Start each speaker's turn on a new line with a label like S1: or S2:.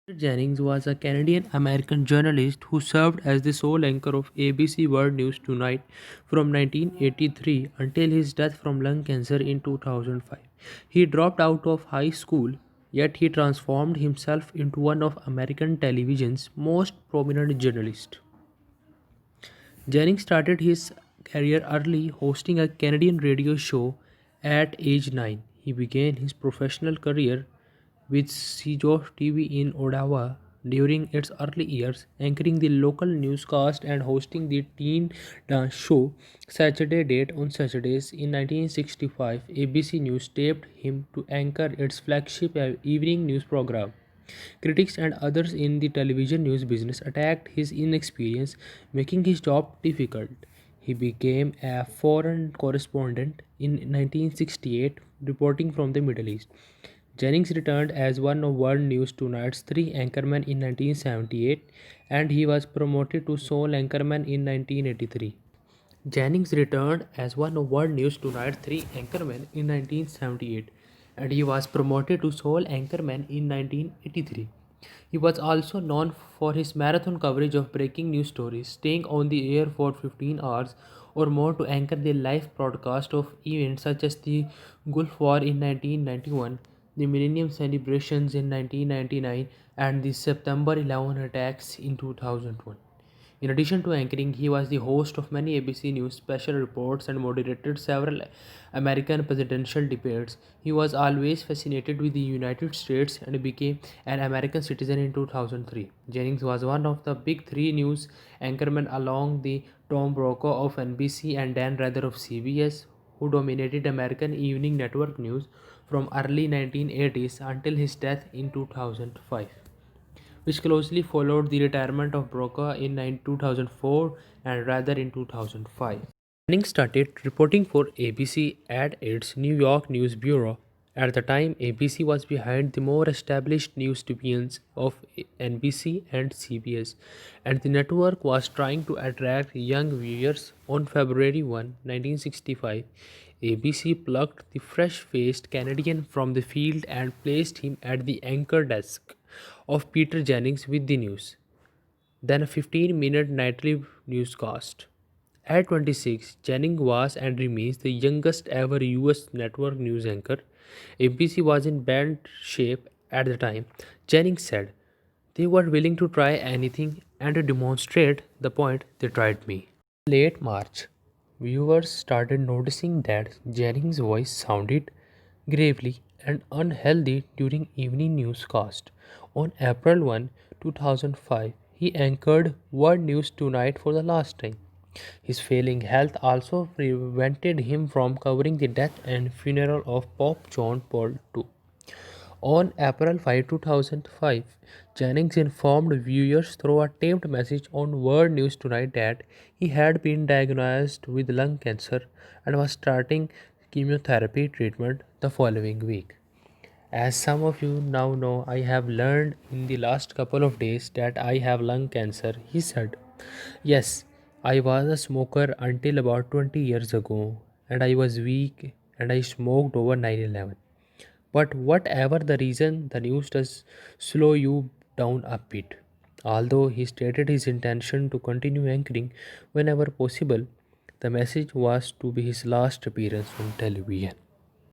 S1: Peter Jennings was a Canadian American journalist who served as the sole anchor of ABC World News Tonight from 1983 until his death from lung cancer in 2005. He dropped out of high school, yet he transformed himself into one of American television's most prominent journalists. Jennings started his career early, hosting a Canadian radio show at age 9. He began his professional career with CJOS TV in Ottawa during its early years, anchoring the local newscast and hosting the teen dance show Saturday Date on Saturdays. In 1965, ABC News taped him to anchor its flagship evening news program. Critics and others in the television news business attacked his inexperience, making his job difficult. He became a foreign correspondent in 1968, reporting from the Middle East. Jennings returned as one of World News Tonight's three anchormen in 1978, and he was promoted to sole anchorman in 1983. Jennings returned as one of World News Tonight's three anchormen in 1978, and he was promoted to sole anchorman in 1983. He was also known for his marathon coverage of breaking news stories, staying on the air for 15 hours or more to anchor the live broadcast of events such as the Gulf War in 1991, the Millennium celebrations in 1999, and the September 11 attacks in 2001. In addition to anchoring, he was the host of many ABC News special reports and moderated several American presidential debates. He was always fascinated with the United States and became an American citizen in 2003. Jennings was one of the big three news anchormen along the Tom Brokaw of NBC and Dan Rather of CBS, who dominated American evening network news from early 1980s until his death in 2005, which closely followed the retirement of Brokaw in 2004 and Rather in 2005. Jennings started reporting for ABC at its New York News Bureau. At the time, ABC was behind the more established news divisions of NBC and CBS, and the network was trying to attract young viewers. On February 1, 1965, ABC plucked the fresh faced Canadian from the field and placed him at the anchor desk of Peter Jennings with the news, then a 15-minute nightly newscast. At 26, Jennings was and remains the youngest ever US network news anchor. ABC was in bad shape at the time. Jennings said, "They were willing to try anything, and to demonstrate the point, they tried me." Late March, viewers started noticing that Jennings' voice sounded gravely and unhealthy during evening newscast. On April 1, 2005, he anchored World News Tonight for the last time. His failing health also prevented him from covering the death and funeral of Pope John Paul II. On April 5, 2005, Jennings informed viewers through a taped message on World News Tonight that he had been diagnosed with lung cancer and was starting chemotherapy treatment the following week. As some of you now know, I have learned in the last couple of days that I have lung cancer, he said. Yes, I was a smoker until about 20 years ago, and I was weak and I smoked over 9/11. But whatever the reason, the news does slow you down a bit. Although he stated his intention to continue anchoring whenever possible, the message was to be his last appearance on television.